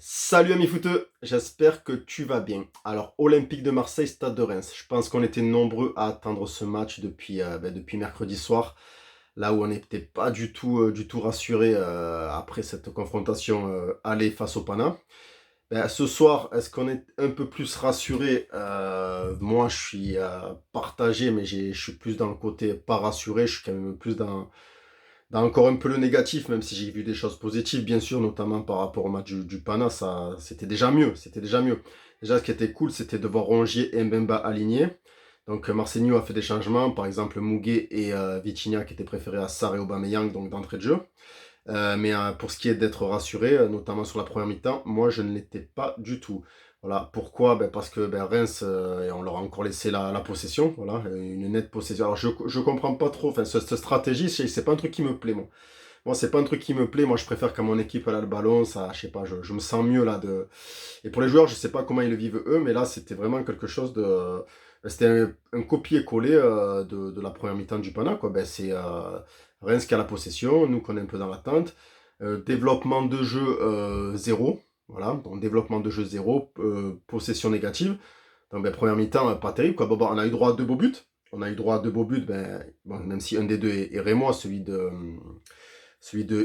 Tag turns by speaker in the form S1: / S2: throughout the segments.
S1: Salut amis footeux, j'espère que tu vas bien. Alors, Olympique de Marseille, Stade de Reims. Je pense qu'on était nombreux à attendre ce match depuis mercredi soir, là où on n'était pas du tout rassurés après cette confrontation aller face au Pana. Ce soir, est-ce qu'on est un peu plus rassuré? Moi, je suis partagé, mais je suis plus dans le côté pas rassuré. Je suis quand même plus dans encore un peu le négatif, même si j'ai vu des choses positives, bien sûr, notamment par rapport au match du Pana, ça, c'était déjà mieux, c'était déjà mieux. Déjà, ce qui était cool, c'était de voir Rongier et Mbemba alignés. Donc, Marcelinho a fait des changements, par exemple, Muguet et Vitinha qui étaient préférés à Sarr et Aubameyang, donc d'entrée de jeu. Mais pour ce qui est d'être rassuré, notamment sur la première mi-temps, moi, je ne l'étais pas du tout. Voilà, pourquoi? Parce que Reims, et on leur a encore laissé la possession, voilà, une nette possession. Alors je comprends pas trop, enfin cette stratégie, c'est pas un truc qui me plaît, moi. Moi, c'est pas un truc qui me plaît. Moi, je préfère quand mon équipe elle a le ballon, ça, je sais pas, je me sens mieux là. Et pour les joueurs, je sais pas comment ils le vivent eux, mais là, c'était vraiment quelque chose de. C'était un copier-coller de la première mi-temps du Pana, quoi. C'est Reims qui a la possession, nous qu'on est un peu dans l'attente. Développement de jeu zéro. Voilà, donc développement de jeu zéro, possession négative. Donc, première mi-temps, pas terrible, quoi. Bon, on a eu droit à deux beaux buts. On a eu droit à deux beaux buts, bon, même si un des deux est rémois, celui de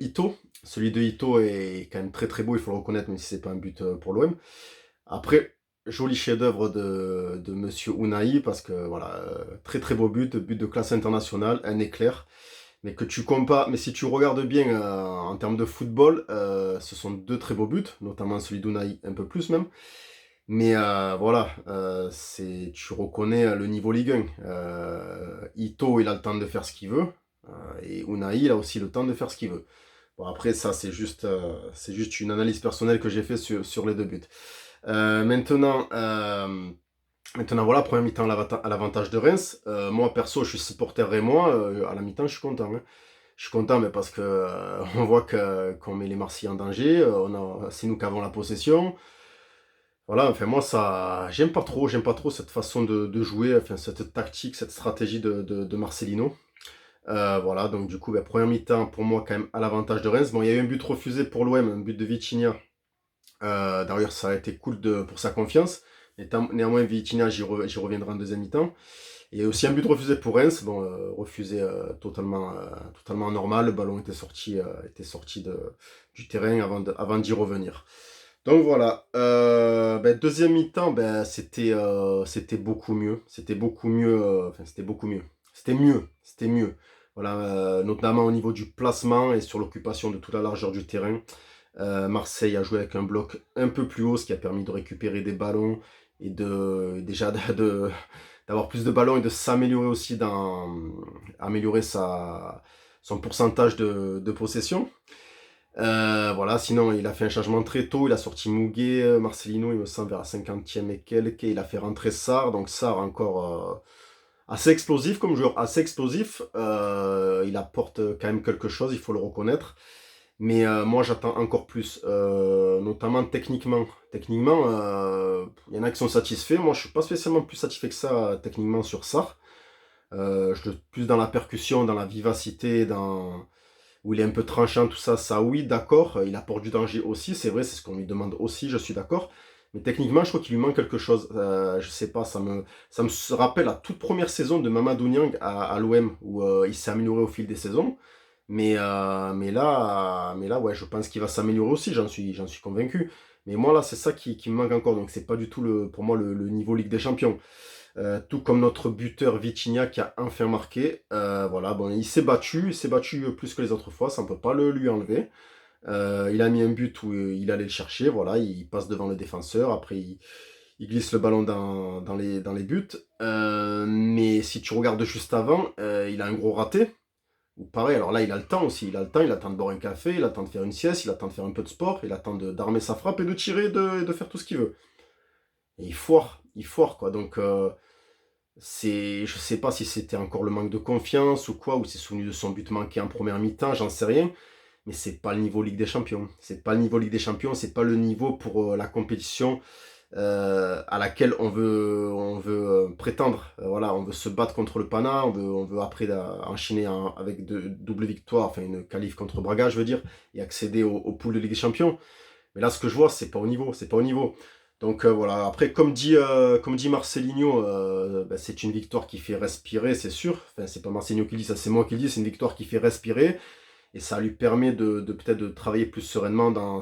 S1: Ito. Celui de Ito est quand même très très beau, il faut le reconnaître, même si c'est pas un but pour l'OM. Après, joli chef-d'œuvre de Monsieur Unai, parce que voilà, très très beau but de classe internationale, un éclair. Mais que tu compares, mais si tu regardes bien en termes de football, ce sont deux très beaux buts, notamment celui d'Unai un peu plus même. Mais voilà, tu reconnais le niveau Ligue 1. Ito, il a le temps de faire ce qu'il veut. Et Unai, il a aussi le temps de faire ce qu'il veut. Bon, après, ça, c'est juste une analyse personnelle que j'ai fait sur les deux buts. Euh, maintenant, euh, maintenant, voilà, première mi-temps à l'avantage de Reims. Moi, perso, je suis supporter rémois. À la mi-temps, je suis content, hein. Je suis content, mais parce que on voit qu'on met les Marseillais en danger. C'est nous qui avons la possession. Voilà, enfin moi ça, j'aime pas trop cette façon de jouer, enfin cette tactique, cette stratégie de Marcelino. Voilà, donc du coup, première mi-temps pour moi quand même à l'avantage de Reims. Bon, il y a eu un but refusé pour l'OM, un but de Vitinha. D'ailleurs, ça a été cool pour sa confiance. Néanmoins, Vitinha, j'y reviendrai en deuxième mi-temps. Il y a aussi un but refusé pour Reims, bon, refusé totalement normal. Le ballon était sorti du terrain avant d'y revenir. Donc voilà. Deuxième mi-temps, c'était beaucoup mieux. C'était beaucoup mieux. Enfin, c'était beaucoup mieux. C'était mieux. C'était mieux. Voilà, notamment au niveau du placement et sur l'occupation de toute la largeur du terrain. Marseille a joué avec un bloc un peu plus haut, ce qui a permis de récupérer des ballons et d'avoir plus de ballons et de s'améliorer aussi améliorer son pourcentage de possession. Voilà, sinon il a fait un changement très tôt, il a sorti Muguet, Marcelino, il me semble, vers la 50e et quelques, et il a fait rentrer Sarr, donc Sarr encore assez explosif comme joueur, assez explosif, il apporte quand même quelque chose, il faut le reconnaître, mais moi j'attends encore plus, notamment techniquement. Techniquement, il y en a qui sont satisfaits, moi je suis pas spécialement plus satisfait que ça techniquement sur Sarr, je suis plus dans la percussion, dans la vivacité, où il est un peu tranchant, tout ça, ça oui, d'accord, il apporte du danger aussi, c'est vrai, c'est ce qu'on lui demande aussi, je suis d'accord. Mais techniquement, je crois qu'il lui manque quelque chose. Je sais pas, ça me rappelle la toute première saison de Mamadou Niang à l'OM, où il s'est amélioré au fil des saisons. Mais là, ouais, je pense qu'il va s'améliorer aussi, j'en suis convaincu. Mais moi, là, c'est ça qui me manque encore. Donc, c'est pas du tout, pour moi, le niveau Ligue des Champions. Tout comme notre buteur Vitinha qui a enfin marqué. Voilà, bon, il s'est battu plus que les autres fois, ça ne peut pas le lui enlever. Il a mis un but où il allait le chercher, voilà, il passe devant le défenseur, après il glisse le ballon dans les buts. Mais si tu regardes juste avant, il a un gros raté. Ou pareil, alors là il a le temps aussi, il a le temps, il attend de boire un café, il attend de faire une sieste, il attend de faire un peu de sport, il attend d'armer sa frappe et de tirer, de faire tout ce qu'il veut. Et il foire quoi, donc je sais pas si c'était encore le manque de confiance ou quoi, ou c'est souvenu de son but manqué en première mi-temps, j'en sais rien. Mais c'est pas le niveau Ligue des Champions. C'est pas le niveau Ligue des Champions, c'est pas le niveau pour la compétition à laquelle on veut prétendre. Voilà, on veut se battre contre le Pana, on veut après enchaîner avec de double victoire, enfin une qualif contre Braga, je veux dire, et accéder au pool de Ligue des Champions. Mais là, ce que je vois, c'est pas au niveau, c'est pas au niveau. Donc voilà, après, comme dit Marcelinho, bah, c'est une victoire qui fait respirer, c'est sûr. Enfin, c'est pas Marcelinho qui dit ça, c'est moi qui le dis, c'est une victoire qui fait respirer. Et ça lui permet de peut-être de travailler plus sereinement dans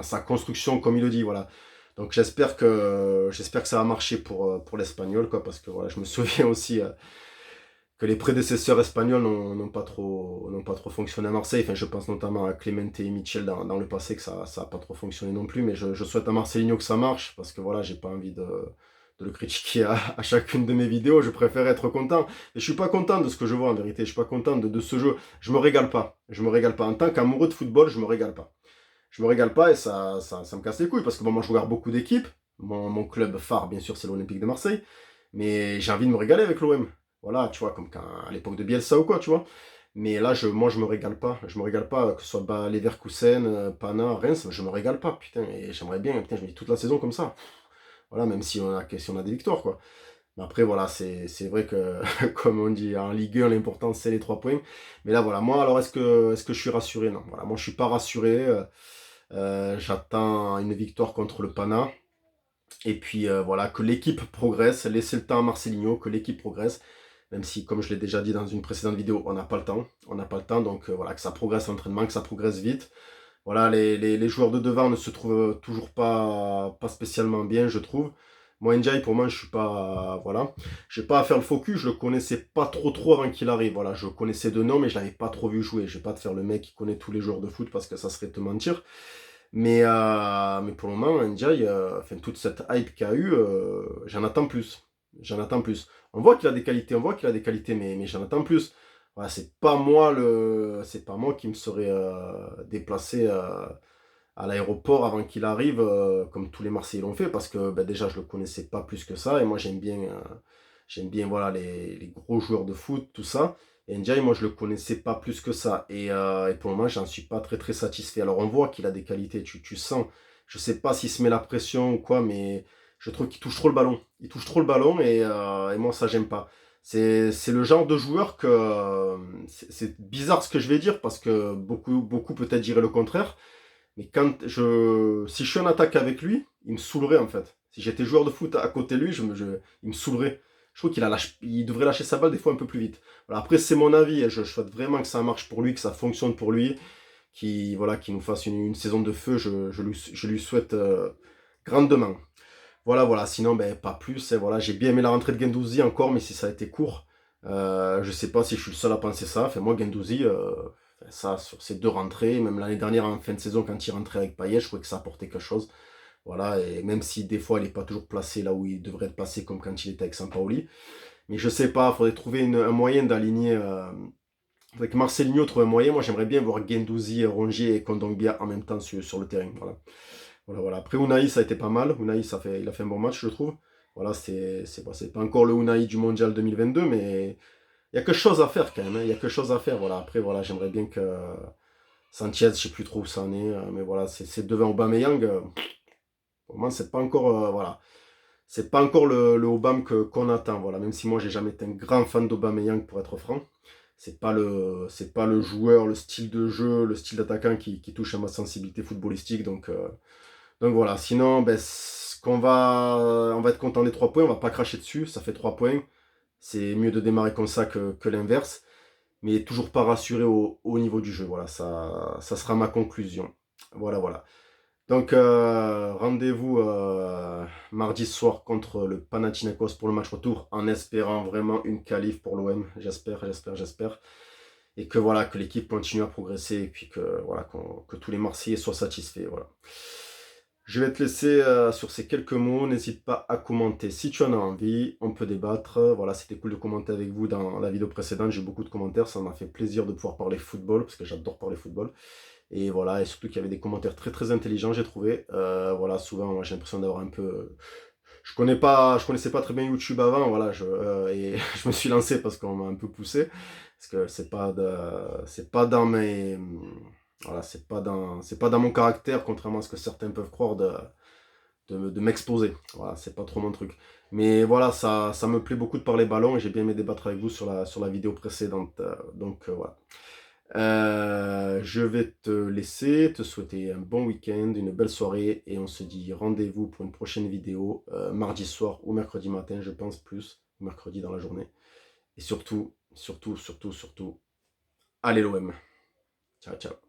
S1: sa construction, comme il le dit, voilà. Donc j'espère que ça va marcher pour l'Espagnol, quoi, parce que voilà, je me souviens aussi que les prédécesseurs espagnols n'ont pas trop fonctionné à Marseille. Enfin, je pense notamment à Clemente et Michel dans le passé, que ça a pas trop fonctionné non plus. Mais je souhaite à Marcelinho que ça marche, parce que voilà, j'ai pas envie de le critiquer à chacune de mes vidéos. Je préfère être content. Et je suis pas content de ce que je vois en vérité. Je suis pas content de ce jeu. Je me régale pas. Je me régale pas. En tant qu'amoureux de football, je me régale pas. Je me régale pas et ça me casse les couilles, parce que bon, moi je regarde beaucoup d'équipes. Mon club phare, bien sûr, c'est l'Olympique de Marseille. Mais j'ai envie de me régaler avec l'OM. Voilà, tu vois, comme à l'époque de Bielsa ou quoi, tu vois. Mais là, moi, je me régale pas. Je me régale pas, que ce soit Leverkusen, Pana, Reims, je me régale pas, putain. Et j'aimerais bien, putain, je me dis toute la saison comme ça. Voilà, même si on a des victoires, quoi. Mais après, voilà, c'est vrai que, comme on dit, en Ligue 1, l'important, c'est les 3 points. Mais là, voilà, moi, alors, est-ce que je suis rassuré? Non. Voilà, moi, je suis pas rassuré. J'attends une victoire contre le Pana. Et puis voilà, que l'équipe progresse, laisser le temps à Marcelinho, que l'équipe progresse, même si, comme je l'ai déjà dit dans une précédente vidéo, on n'a pas le temps. On n'a pas le temps, donc voilà, que ça progresse l'entraînement, que ça progresse vite. Voilà, les joueurs de devant ne se trouvent toujours pas spécialement bien, je trouve. Moi, Ndiaye, pour moi, je suis pas. Voilà. Je n'ai pas à faire le focus, je le connaissais pas trop avant qu'il arrive. Voilà, je connaissais de nom, mais je l'avais pas trop vu jouer. Je vais pas te faire le mec qui connaît tous les joueurs de foot parce que ça serait te mentir. Mais pour le moment, Ndiaye, enfin, toute cette hype qu'il y a eu, j'en attends plus. J'en attends plus. On voit qu'il a des qualités, on voit qu'il a des qualités, mais j'en attends plus. Voilà, c'est pas moi qui me serais déplacé à l'aéroport avant qu'il arrive, comme tous les Marseillais l'ont fait, parce que ben, déjà je le connaissais pas plus que ça, et moi j'aime bien voilà, les gros joueurs de foot, tout ça. Et Ndiaye, moi je le connaissais pas plus que ça, et pour le moment j'en suis pas très satisfait. Alors on voit qu'il a des qualités, tu sens, je sais pas s'il se met la pression ou quoi, mais je trouve qu'il touche trop le ballon. Il touche trop le ballon, et moi ça j'aime pas. C'est le genre de joueur que c'est bizarre ce que je vais dire, parce que beaucoup peut-être diraient le contraire. Mais si je suis en attaque avec lui, il me saoulerait en fait. Si j'étais joueur de foot à côté de lui, il me saoulerait. Je trouve il devrait lâcher sa balle des fois un peu plus vite. Voilà, après, c'est mon avis, et je souhaite vraiment que ça marche pour lui, que ça fonctionne pour lui, qu'il nous fasse une saison de feu. Je lui souhaite grandement. Voilà. Sinon, ben, pas plus. Et voilà, j'ai bien aimé la rentrée de Guendouzi encore, mais si ça a été court, je sais pas si je suis le seul à penser ça. Enfin, moi, Guendouzi, ça, sur ces 2 rentrées, même l'année dernière en fin de saison, quand il rentrait avec Payet, je trouvais que ça apportait quelque chose. Voilà, et même si des fois il n'est pas toujours placé là où il devrait être placé, comme quand il était avec Sampaoli. Mais je sais pas, il faudrait trouver un moyen d'aligner. Avec Marcelinho, trouver un moyen. Moi, j'aimerais bien voir Guendouzi, Rongier et Kondogbia en même temps sur le terrain. Voilà. Après, Unai, ça a été pas mal. Unai, il a fait un bon match, je trouve. Voilà, c'est pas encore le Unai du Mondial 2022, mais il y a quelque chose à faire quand même. Il y a quelque chose à faire. Voilà. Après, voilà, j'aimerais bien que Sanchez, je sais plus trop où ça en est, mais voilà, c'est devant Aubameyang. Pour moi, c'est pas encore, voilà, c'est pas encore le Aubame qu'on attend. Voilà, même si moi, j'ai jamais été un grand fan d'Aubameyang pour être franc. C'est pas le joueur, le style de jeu, le style d'attaquant qui touche à ma sensibilité footballistique. Donc voilà. Sinon, ben, on va être content des 3 points. On va pas cracher dessus. Ça fait 3 points. C'est mieux de démarrer comme ça que l'inverse, mais toujours pas rassuré au niveau du jeu. Voilà, ça sera ma conclusion. Voilà. Donc, rendez-vous mardi soir contre le Panathinaikos pour le match retour, en espérant vraiment une qualif pour l'OM. J'espère. Et que voilà, que l'équipe continue à progresser, et puis que voilà, que tous les Marseillais soient satisfaits. Voilà. Je vais te laisser sur ces quelques mots. N'hésite pas à commenter si tu en as envie. On peut débattre. Voilà, c'était cool de commenter avec vous dans la vidéo précédente. J'ai eu beaucoup de commentaires. Ça m'a fait plaisir de pouvoir parler football, parce que j'adore parler football. Et voilà, et surtout qu'il y avait des commentaires très intelligents, j'ai trouvé. Voilà, souvent, moi, j'ai l'impression d'avoir un peu. Je connaissais pas très bien YouTube avant, voilà, et je me suis lancé parce qu'on m'a un peu poussé, parce que c'est pas dans mes, voilà, c'est pas dans mon caractère, contrairement à ce que certains peuvent croire, de m'exposer. Voilà, c'est pas trop mon truc. Mais voilà, ça me plaît beaucoup de parler ballon, et j'ai bien aimé débattre avec vous sur la vidéo précédente. Donc voilà. Je vais te laisser, te souhaiter un bon week-end, une belle soirée et on se dit rendez-vous pour une prochaine vidéo, mardi soir ou mercredi matin, je pense plus, ou mercredi dans la journée. Et surtout, surtout, surtout, surtout, allez l'OM. Ciao, ciao.